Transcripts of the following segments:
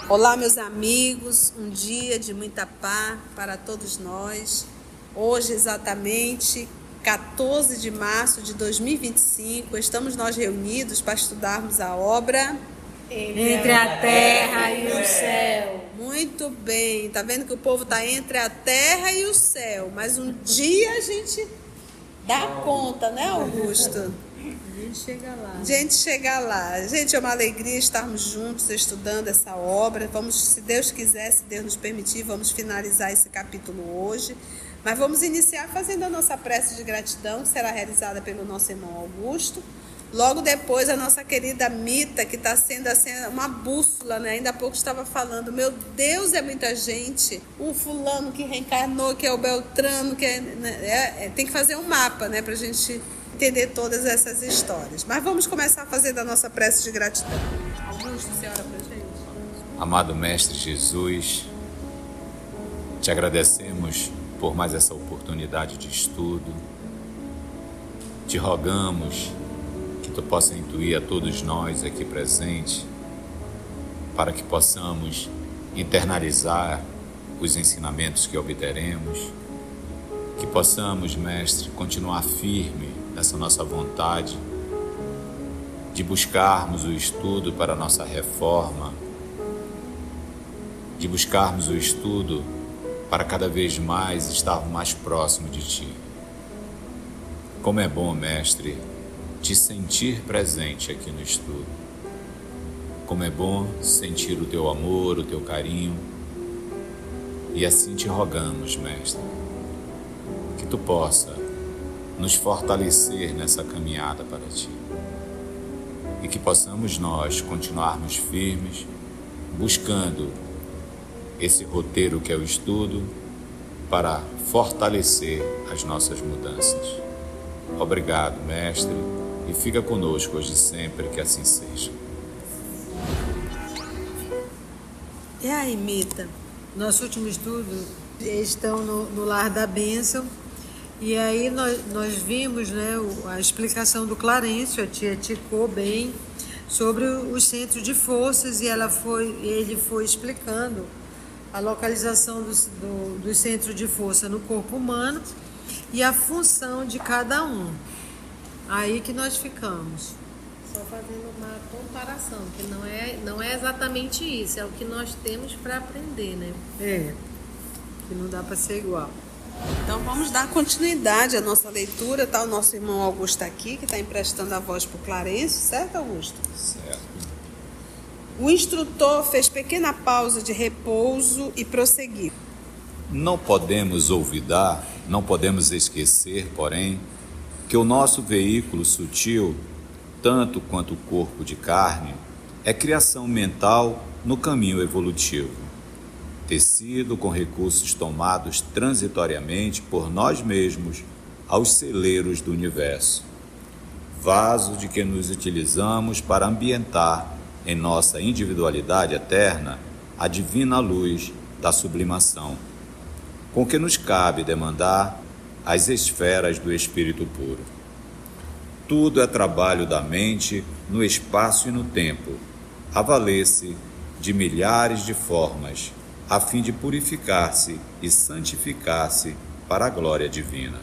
Olá, meus amigos, um dia de muita paz para todos nós. Hoje, exatamente 14 de março de 2025, estamos nós reunidos para estudarmos a obra Entre a terra e o céu. Muito bem, tá vendo que o povo tá entre a terra e o céu, mas um dia a gente dá conta, né, Augusto? A gente chega lá. Gente, chega lá. Gente, é uma alegria estarmos juntos estudando essa obra. Vamos, se Deus quiser, se Deus nos permitir, vamos finalizar esse capítulo hoje. Mas vamos iniciar fazendo a nossa prece de gratidão, que será realizada pelo nosso irmão Augusto. Logo depois, a nossa querida Mita, que está sendo assim, uma bússola, né? Ainda há pouco estava falando, meu Deus, é muita gente. O fulano que reencarnou, que é o Beltrano, que tem que fazer um mapa, né? Para a gente entender todas essas histórias. Mas vamos começar a fazer da nossa prece de gratidão. Augusto, você ora pra gente? Amado Mestre Jesus, te agradecemos por mais essa oportunidade de estudo. Te rogamos que tu possa intuir a todos nós aqui presentes, para que possamos internalizar os ensinamentos que obteremos, que possamos, Mestre, continuar firme nessa nossa vontade de buscarmos o estudo para a nossa reforma, de buscarmos o estudo para cada vez mais estarmos mais próximos de Ti. Como é bom, Mestre, te sentir presente aqui no estudo. Como é bom sentir o Teu amor, o Teu carinho. E assim te rogamos, Mestre, que Tu possa nos fortalecer nessa caminhada para Ti. E que possamos nós continuarmos firmes, buscando esse roteiro que é o estudo, para fortalecer as nossas mudanças. Obrigado, Mestre, e fica conosco hoje e sempre, que assim seja. E aí, Mita? Nosso último estudo, estão no Lar da Bênção, e aí nós vimos, né, a explicação do Clarencio, a tia ticou bem, sobre os centros de forças, e ele foi explicando a localização dos centros de força no corpo humano e a função de cada um. Aí que nós ficamos. Só fazendo uma comparação, que não é exatamente isso, é o que nós temos para aprender, né? Que não dá para ser igual. Então vamos dar continuidade à nossa leitura, tá? O nosso irmão Augusto aqui, que está emprestando a voz para o Clarencio, certo, Augusto? Certo. O instrutor fez pequena pausa de repouso e prosseguiu. Não podemos olvidar, não podemos esquecer, porém, que o nosso veículo sutil, tanto quanto o corpo de carne, é criação mental no caminho evolutivo. Tecido com recursos tomados transitoriamente por nós mesmos aos celeiros do universo. Vaso de que nos utilizamos para ambientar em nossa individualidade eterna a divina luz da sublimação, com que nos cabe demandar as esferas do Espírito puro. Tudo é trabalho da mente no espaço e no tempo, a valer-se de milhares de formas, a fim de purificar-se e santificar-se para a glória divina.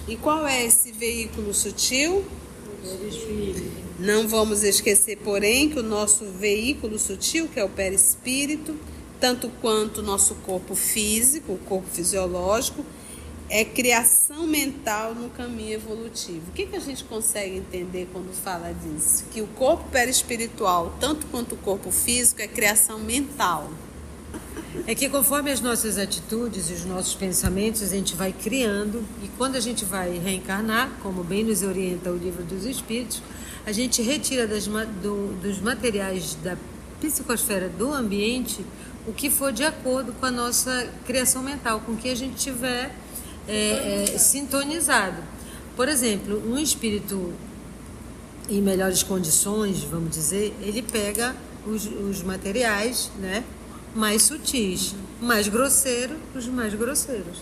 E qual é esse veículo sutil? Não vamos esquecer, porém, que o nosso veículo sutil, que é o perispírito, tanto quanto o nosso corpo físico, o corpo fisiológico, é criação mental no caminho evolutivo. O que a gente consegue entender quando fala disso? Que o corpo perispiritual, tanto quanto o corpo físico, é criação mental. É que conforme as nossas atitudes e os nossos pensamentos, a gente vai criando, e quando a gente vai reencarnar, como bem nos orienta o Livro dos Espíritos, a gente retira dos materiais da psicosfera do ambiente o que for de acordo com a nossa criação mental, com o que a gente tiver sintonizado. Por exemplo, um espírito em melhores condições, vamos dizer, ele pega os materiais, né, mais sutis, mais grosseiro, os mais grosseiros.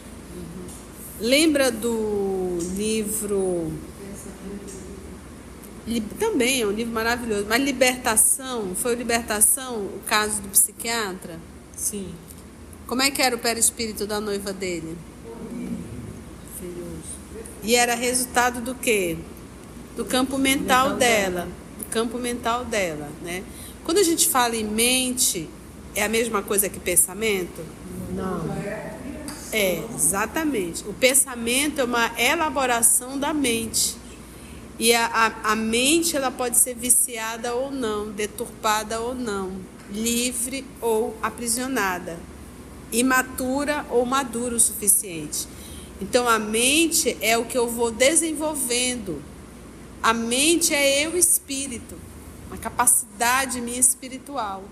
Lembra do livro Também é um livro maravilhoso. Mas Libertação, foi o Libertação, o caso do psiquiatra? Sim. Como é que era o perispírito da noiva dele? Feioso. E era resultado do quê? Do campo mental dela. Do campo mental dela, né? Quando a gente fala em mente, é a mesma coisa que pensamento? Não. É, exatamente. O pensamento é uma elaboração da mente. E a mente, ela pode ser viciada ou não, deturpada ou não, livre ou aprisionada, imatura ou madura o suficiente. Então, a mente é o que eu vou desenvolvendo. A mente é eu espírito, a capacidade minha espiritual.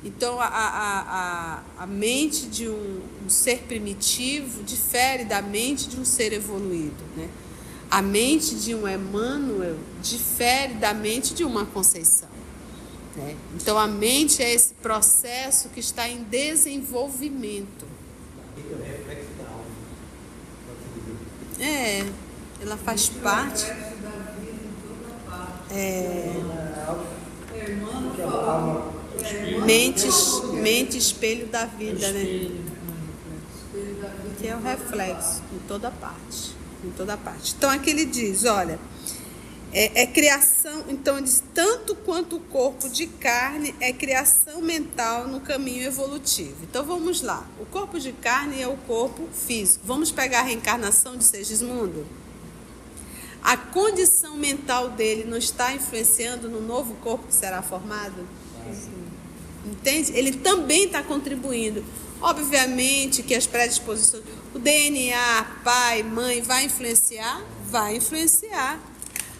Então, a mente de um ser primitivo difere da mente de um ser evoluído, né? A mente de um Emmanuel difere da mente de uma Conceição, né? Então, a mente é esse processo que está em desenvolvimento. É, ela faz parte. Mente espelho da vida, né? Que é o reflexo em toda parte. Em toda parte. Então aqui ele diz, olha, é criação, então ele diz, tanto quanto o corpo de carne é criação mental no caminho evolutivo. Então vamos lá, o corpo de carne é o corpo físico. Vamos pegar a reencarnação de Segismundo? A condição mental dele não está influenciando no novo corpo que será formado? Entende? Ele também está contribuindo. Obviamente que as predisposições, o DNA, pai, mãe, vai influenciar? Vai influenciar.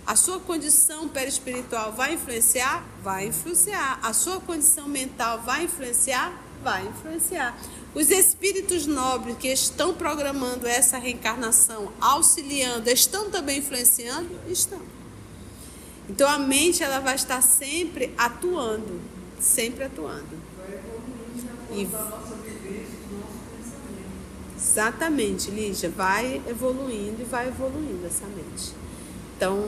A sua condição perispiritual vai influenciar? Vai influenciar. A sua condição mental vai influenciar? Vai influenciar. Os espíritos nobres que estão programando essa reencarnação, auxiliando, estão também influenciando? Estão. Então a mente, ela vai estar sempre atuando. Sempre atuando. E exatamente, Lígia, vai evoluindo e vai evoluindo essa mente. Então,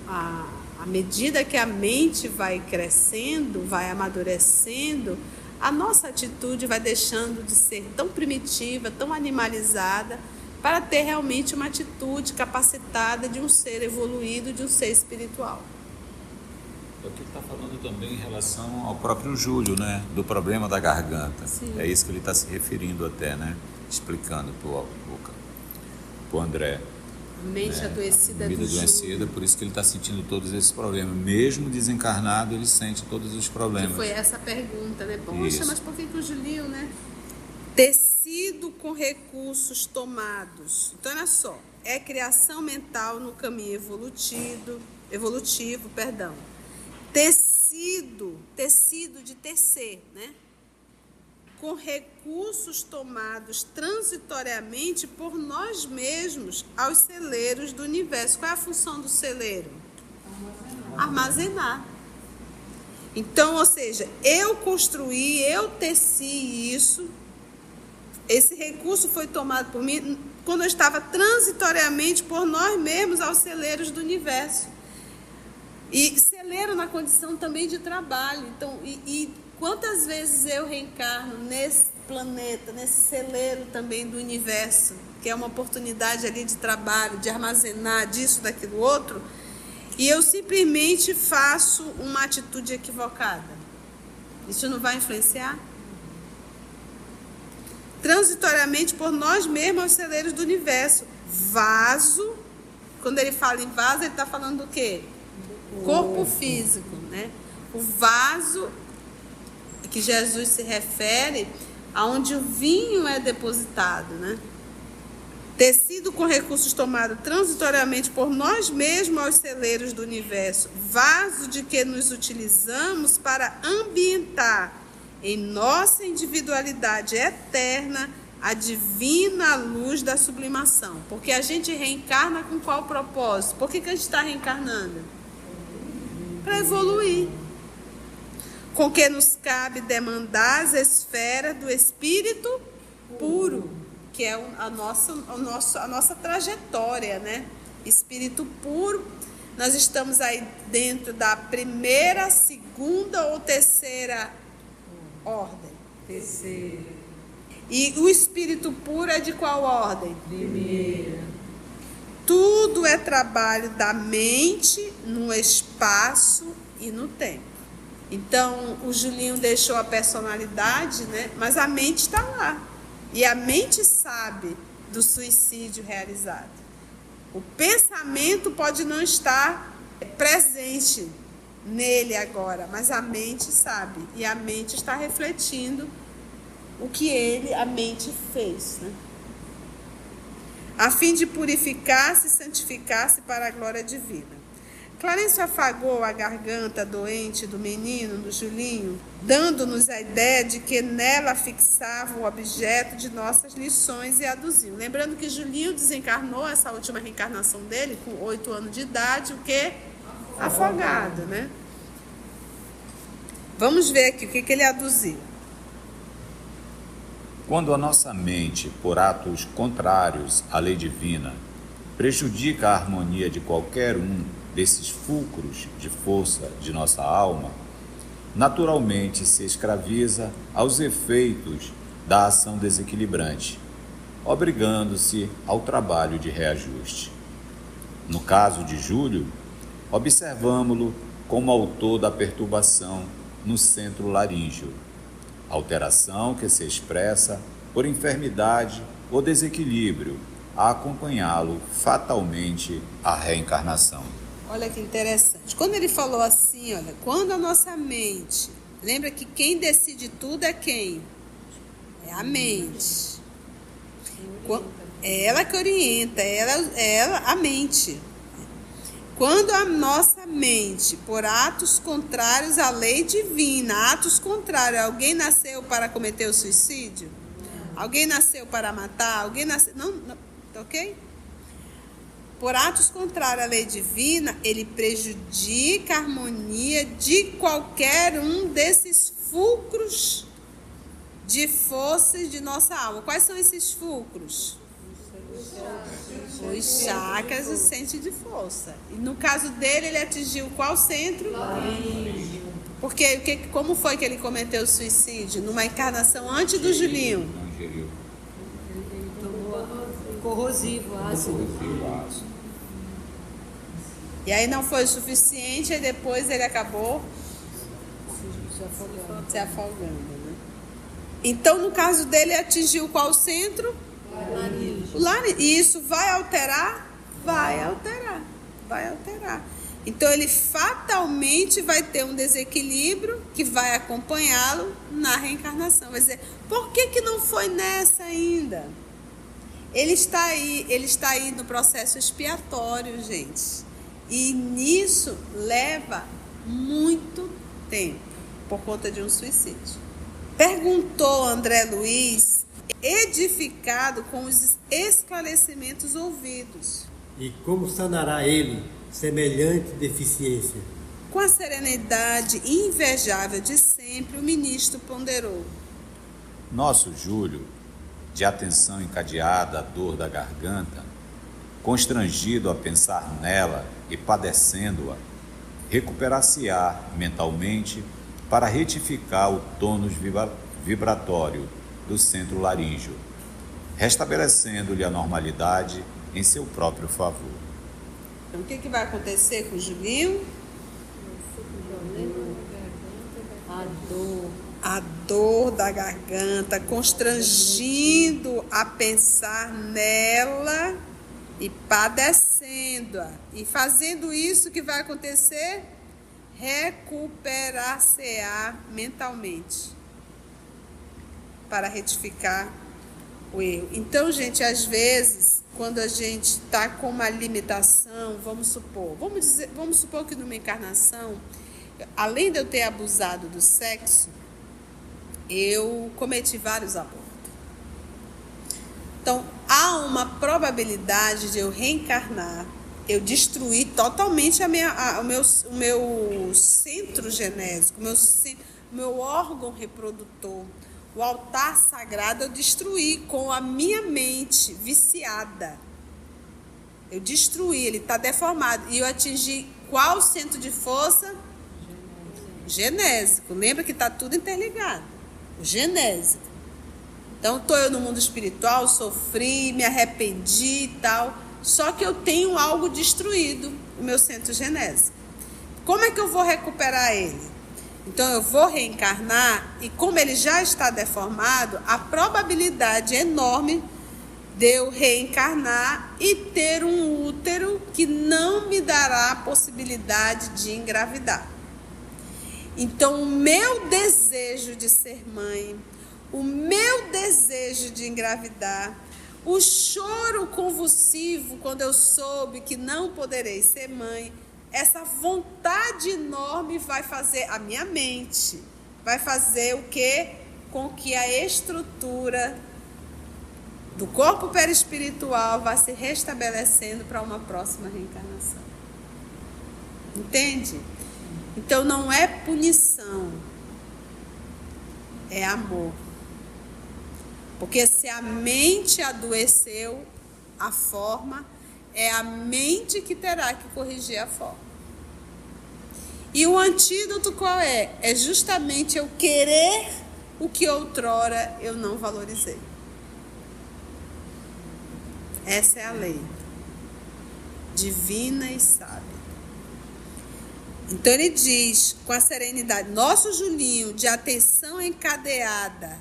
à medida que a mente vai crescendo, vai amadurecendo, a nossa atitude vai deixando de ser tão primitiva, tão animalizada, para ter realmente uma atitude capacitada de um ser evoluído, de um ser espiritual. É o que ele está falando também em relação ao próprio Júlio, né? Do problema da garganta. Sim. É isso que ele está se referindo até, né? Explicando para o André. A mente adoecida Vida do Júlio. adoecida, por isso que ele está sentindo todos esses problemas. Mesmo desencarnado, ele sente todos os problemas. Que foi essa pergunta, né? Poxa, Isso. mas por que o Julinho, né? Tecido com recursos tomados. Então, olha só. É criação mental no caminho evolutivo, perdão. Tecido de tecer, né? Com recursos tomados transitoriamente por nós mesmos aos celeiros do universo. Qual é a função do celeiro? Armazenar. Então, ou seja, eu construí, eu teci isso, esse recurso foi tomado por mim quando eu estava transitoriamente por nós mesmos aos celeiros do universo. E celeiro na condição também de trabalho. Então, e quantas vezes eu reencarno nesse planeta, nesse celeiro também do universo, que é uma oportunidade ali de trabalho, de armazenar disso, daquilo, outro, e eu simplesmente faço uma atitude equivocada. Isso não vai influenciar? Transitoriamente por nós mesmos aos celeiros do universo. Vaso, quando ele fala em vaso, ele está falando do quê? Corpo físico, né? O vaso que Jesus se refere, aonde o vinho é depositado, né? Tecido com recursos tomados transitoriamente por nós mesmos aos celeiros do universo, vaso de que nos utilizamos para ambientar em nossa individualidade eterna a divina luz da sublimação. Porque a gente reencarna com qual propósito? Por que a gente está reencarnando? Para evoluir. Com que nos cabe demandar as esferas do espírito puro, que é a nossa trajetória, né? Espírito puro, Nós estamos aí dentro da primeira, segunda ou terceira ordem? Terceira. E o espírito puro é de qual ordem? Primeira. Tudo é trabalho da mente no espaço e no tempo. Então, o Julinho deixou a personalidade, né? Mas a mente está lá. E a mente sabe do suicídio realizado. O pensamento pode não estar presente nele agora, mas a mente sabe. E a mente está refletindo o que a mente fez, né? A fim de purificar-se e santificar-se para a glória divina. Clarencio afagou a garganta doente do menino, do Julinho, dando-nos a ideia de que nela fixava o objeto de nossas lições e aduziu. Lembrando que Julinho desencarnou, essa última reencarnação dele, com 8 anos de idade, o quê? Afogado, né? Vamos ver aqui o que ele aduziu. Quando a nossa mente, por atos contrários à lei divina, prejudica a harmonia de qualquer um desses fulcros de força de nossa alma, naturalmente se escraviza aos efeitos da ação desequilibrante, obrigando-se ao trabalho de reajuste. No caso de Júlio, observamo-lo como autor da perturbação no centro laríngeo, alteração que se expressa por enfermidade ou desequilíbrio a acompanhá-lo fatalmente à reencarnação. Olha que interessante. Quando ele falou assim, olha, quando a nossa mente, lembra que quem decide tudo é quem? É a mente. É ela que orienta, ela a mente. Quando a nossa mente, por atos contrários à lei divina, atos contrários, alguém nasceu para cometer o suicídio? Alguém nasceu para matar? Alguém nasceu... Não, ok? Por atos contrários à lei divina, ele prejudica a harmonia de qualquer um desses fulcros de forças de nossa alma. Quais são esses fulcros? Os chakras e o centro de força. E no caso dele, ele atingiu qual centro? Porque como foi que ele cometeu o suicídio? Numa encarnação antes do Julinho. Não ingeriu. Ele tomou corrosivo, ácido. E aí não foi o suficiente, e depois ele acabou se afogando, né? Então, no caso dele, atingiu qual centro? O laríngeo. E isso vai alterar? Vai alterar. Então, ele fatalmente vai ter um desequilíbrio que vai acompanhá-lo na reencarnação. Vai dizer, por que não foi nessa ainda? Ele está aí no processo expiatório, gente. E nisso leva muito tempo, por conta de um suicídio. Perguntou André Luiz, edificado com os esclarecimentos ouvidos. E como sanará ele semelhante deficiência? Com a serenidade invejável de sempre, o ministro ponderou. Nosso Júlio, de atenção encadeada à dor da garganta, constrangido a pensar nela e padecendo-a, recuperar-se-á mentalmente para retificar o tônus vibratório do centro laríngeo, restabelecendo-lhe a normalidade em seu próprio favor. Então, o que vai acontecer com o Julinho? A dor da garganta, constrangindo a pensar nela e padecendo-a. E fazendo isso, o que vai acontecer? Recuperar-se-á mentalmente para retificar o erro. Então, gente, às vezes, quando a gente está com uma limitação, vamos supor que numa encarnação, além de eu ter abusado do sexo, eu cometi vários abortos. Então, há uma probabilidade de eu reencarnar, eu destruir totalmente o meu centro genésico, o meu órgão reprodutor, o altar sagrado, eu destruir com a minha mente viciada. Eu destruí, ele está deformado. E eu atingi qual centro de força? Genésico. Lembra que está tudo interligado. O genésico. Então, estou eu no mundo espiritual, sofri, me arrependi e tal. Só que eu tenho algo destruído, o meu centro genésico. Como é que eu vou recuperar ele? Então, eu vou reencarnar e como ele já está deformado, a probabilidade é enorme de eu reencarnar e ter um útero que não me dará a possibilidade de engravidar. Então, o meu desejo de ser mãe, o meu desejo de engravidar, o choro convulsivo quando eu soube que não poderei ser mãe, essa vontade enorme vai fazer a minha mente, vai fazer o quê? Com que a estrutura do corpo perispiritual vá se restabelecendo para uma próxima reencarnação. Entende? Então não é punição, é amor. Porque se a mente adoeceu a forma, é a mente que terá que corrigir a forma. E o antídoto qual é? É justamente eu querer o que outrora eu não valorizei. Essa é a lei divina e sábia. Então ele diz com a serenidade, nosso Julinho de atenção encadeada,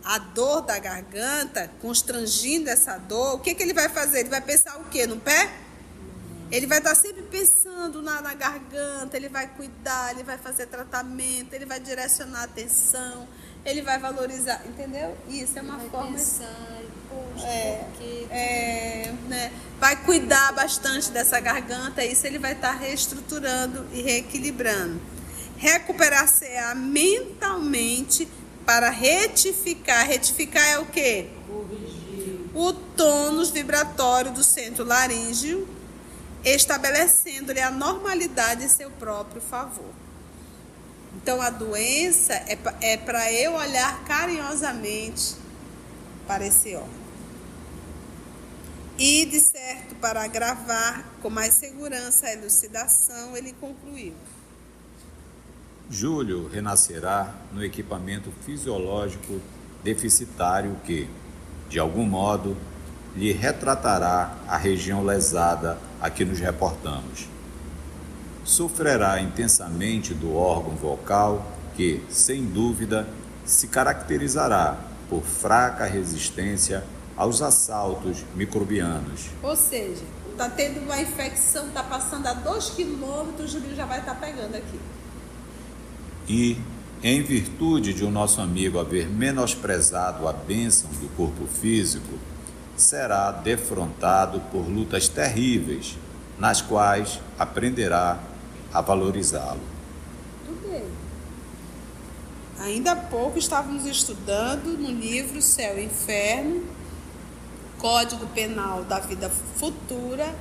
a dor da garganta, constrangindo essa dor, o que ele vai fazer? Ele vai pensar o quê? No pé? Ele vai estar sempre pensando na garganta, ele vai cuidar, ele vai fazer tratamento, ele vai direcionar a atenção, ele vai valorizar, entendeu? Isso é uma forma... Pensar, poxa, né? Vai cuidar bastante dessa garganta, isso ele vai estar reestruturando e reequilibrando. Recuperar-se-á mentalmente para retificar. Retificar é o quê? Corrigir. O tônus vibratório do centro laríngeo, estabelecendo-lhe a normalidade em seu próprio favor. Então, a doença é para eu olhar carinhosamente para esse órgão. E, de certo, para agravar com mais segurança a elucidação, ele concluiu. Júlio renascerá no equipamento fisiológico deficitário que, de algum modo, lhe retratará a região lesada a que nos reportamos. Sofrerá intensamente do órgão vocal que, sem dúvida, se caracterizará por fraca resistência aos assaltos microbianos. Ou seja, está tendo uma infecção, está passando a 2 quilômetros, o Julinho já vai estar pegando aqui. E, em virtude de o nosso amigo haver menosprezado a bênção do corpo físico, será defrontado por lutas terríveis, nas quais aprenderá a valorizá-lo. Tudo bem. Ainda há pouco estávamos estudando no livro Céu e Inferno, Código Penal da Vida Futura,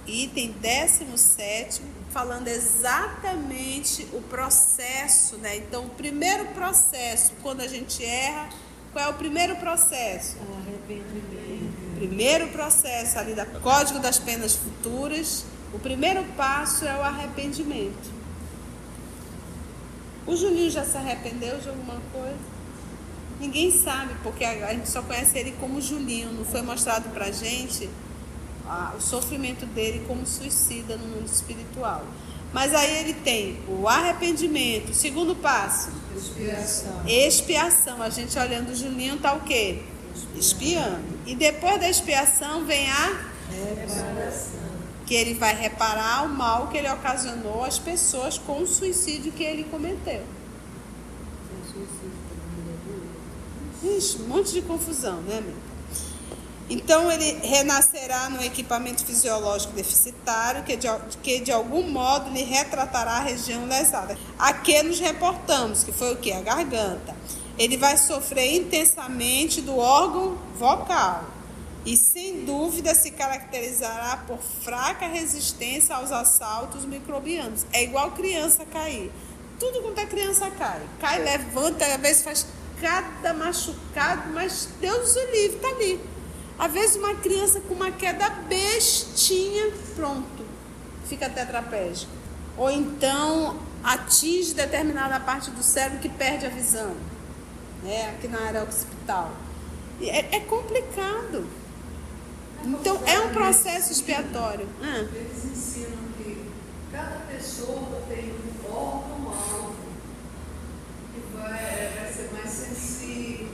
item 17, falando exatamente o processo, né? Então, o primeiro processo, quando a gente erra, qual é o primeiro processo? Arrependimento. Primeiro processo ali do Código das Penas Futuras, o primeiro passo é o arrependimento. O Julinho já se arrependeu de alguma coisa? Ninguém sabe, porque a gente só conhece ele como Julinho, não foi mostrado pra gente o sofrimento dele como suicida no mundo espiritual. Mas aí ele tem o arrependimento, o segundo passo, expiação. A gente olhando o Julinho tá o quê? Expiando. E depois da expiação vem a reparação, que ele vai reparar o mal que ele ocasionou às pessoas com o suicídio que ele cometeu. Ixi, um monte de confusão, né, amigo? Então, ele renascerá no equipamento fisiológico deficitário, que de algum modo lhe retratará a região lesada. A que nos reportamos, que foi o quê? A garganta. Ele vai sofrer intensamente do órgão vocal e, sem dúvida, se caracterizará por fraca resistência aos assaltos microbianos. É igual criança cair. Tudo quanto a criança cai. Cai, levanta, às vezes faz cada machucado, mas Deus o livre, está ali. Às vezes uma criança com uma queda bestinha, pronto, fica tetraplégico. Ou então atinge determinada parte do cérebro que perde a visão, né? Aqui na área occipital. É complicado. Então é um processo expiatório. Eles ensinam que cada pessoa tem um órgão-alvo que vai ser mais sensível.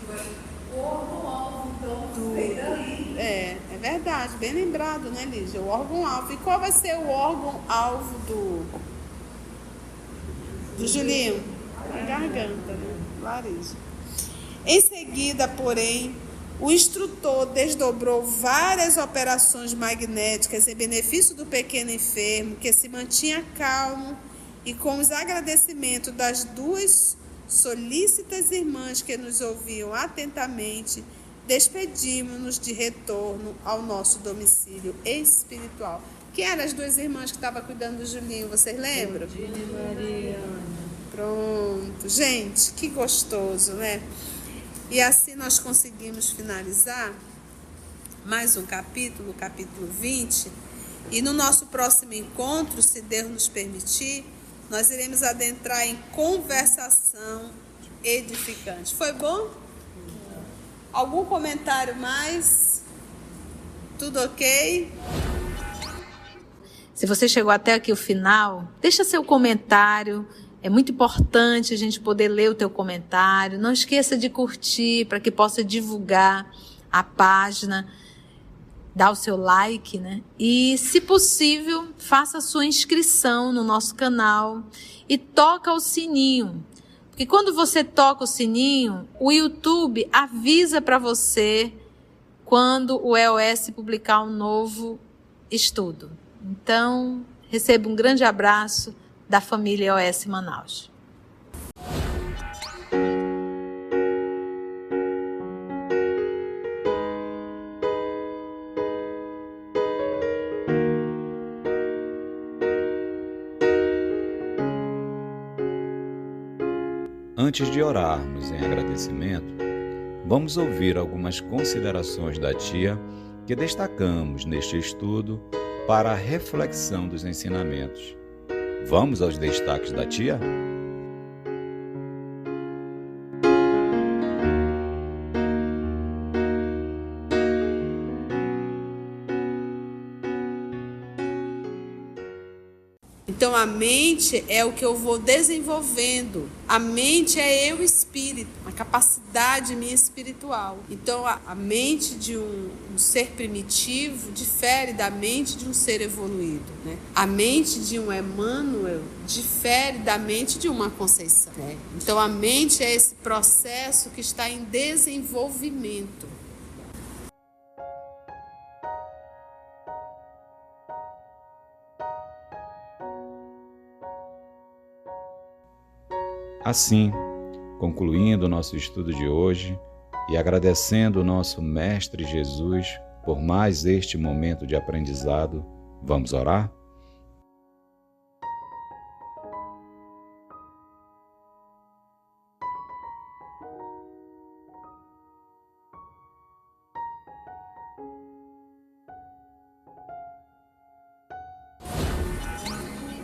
O órgão-alvo, então, vem daí. É verdade, bem lembrado, né, Lígia? O órgão-alvo. E qual vai ser o órgão-alvo do Julinho? A garganta, né? Laríngeo. Em seguida, porém, o instrutor desdobrou várias operações magnéticas em benefício do pequeno enfermo, que se mantinha calmo, e com os agradecimentos das duas solícitas irmãs que nos ouviam atentamente, despedimos-nos de retorno ao nosso domicílio espiritual. Quem eram as duas irmãs que estavam cuidando do Julinho? Vocês lembram? Pronto. Gente, que gostoso, né? E assim nós conseguimos finalizar mais um capítulo, o capítulo 20. E no nosso próximo encontro, se Deus nos permitir, nós iremos adentrar em conversação edificante. Foi bom? Algum comentário mais? Tudo ok? Se você chegou até aqui o final, deixa seu comentário. É muito importante a gente poder ler o teu comentário. Não esqueça de curtir para que possa divulgar a página. Dá o seu like, né? E, se possível, faça a sua inscrição no nosso canal e toca o sininho. Porque quando você toca o sininho, o YouTube avisa para você quando o EOS publicar um novo estudo. Então, receba um grande abraço da família EOS Manaus. Antes de orarmos em agradecimento, vamos ouvir algumas considerações da tia que destacamos neste estudo para a reflexão dos ensinamentos. Vamos aos destaques da tia? Então a mente é o que eu vou desenvolvendo. A mente é eu espírito, a capacidade minha espiritual. Então a mente de um ser primitivo difere da mente de um ser evoluído, né? A mente de um Emmanuel difere da mente de uma Conceição, né? Então a mente é esse processo que está em desenvolvimento. Assim, concluindo o nosso estudo de hoje e agradecendo o nosso Mestre Jesus por mais este momento de aprendizado, vamos orar?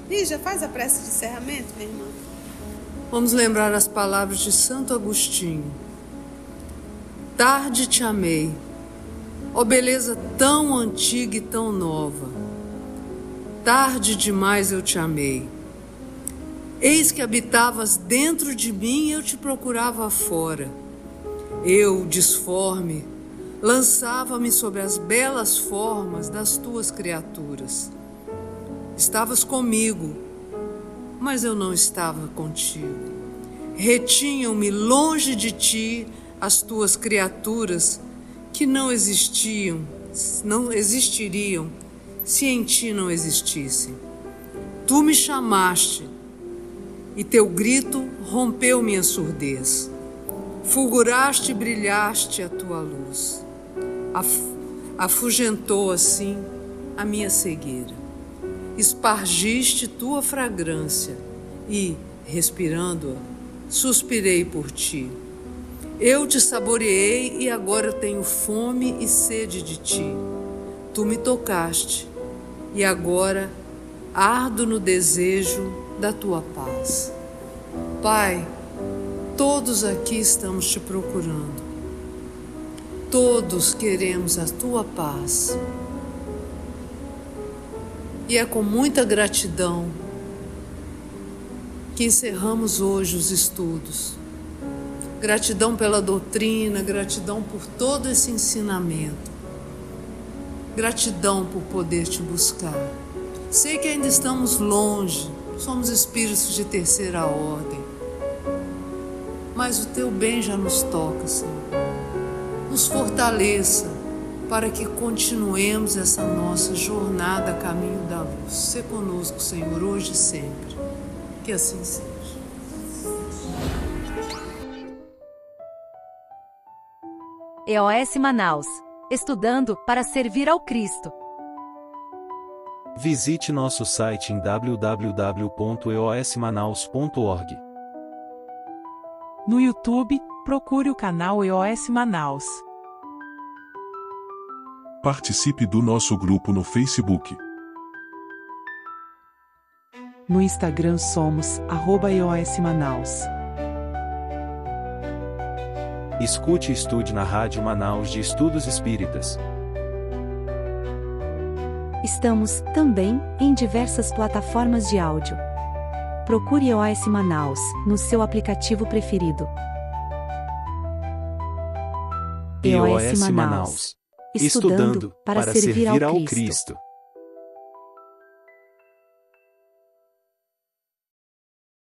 Lígia, faz a prece de encerramento, minha irmã. Vamos lembrar as palavras de Santo Agostinho. Tarde te amei, ó beleza tão antiga e tão nova. Tarde demais eu te amei. Eis que habitavas dentro de mim e eu te procurava fora. Eu, disforme, lançava-me sobre as belas formas das tuas criaturas. Estavas comigo, mas eu não estava contigo. Retinham-me longe de ti as tuas criaturas que não existiriam se em ti não existissem. Tu me chamaste e teu grito rompeu minha surdez. Fulguraste e brilhaste a tua luz. Afugentou assim a minha cegueira. Espargiste tua fragrância e, respirando-a, suspirei por ti. Eu te saboreei e agora eu tenho fome e sede de ti. Tu me tocaste e agora ardo no desejo da tua paz. Pai, todos aqui estamos te procurando. Todos queremos a tua paz. E é com muita gratidão que encerramos hoje os estudos. Gratidão pela doutrina, gratidão por todo esse ensinamento. Gratidão por poder te buscar. Sei que ainda estamos longe, somos espíritos de terceira ordem. Mas o teu bem já nos toca, Senhor. Nos fortaleça para que continuemos essa nossa jornada a caminho da luz. Sê conosco, Senhor, hoje e sempre. Que assim seja. EOS Manaus. Estudando para servir ao Cristo. Visite nosso site em www.eosmanaus.org. No YouTube, procure o canal EOS Manaus. Participe do nosso grupo no Facebook. No Instagram somos @EOS Manaus. Escute e estude na Rádio Manaus de Estudos Espíritas. Estamos, também, em diversas plataformas de áudio. Procure EOS Manaus, no seu aplicativo preferido. EOS Manaus. Estudando para servir ao Cristo.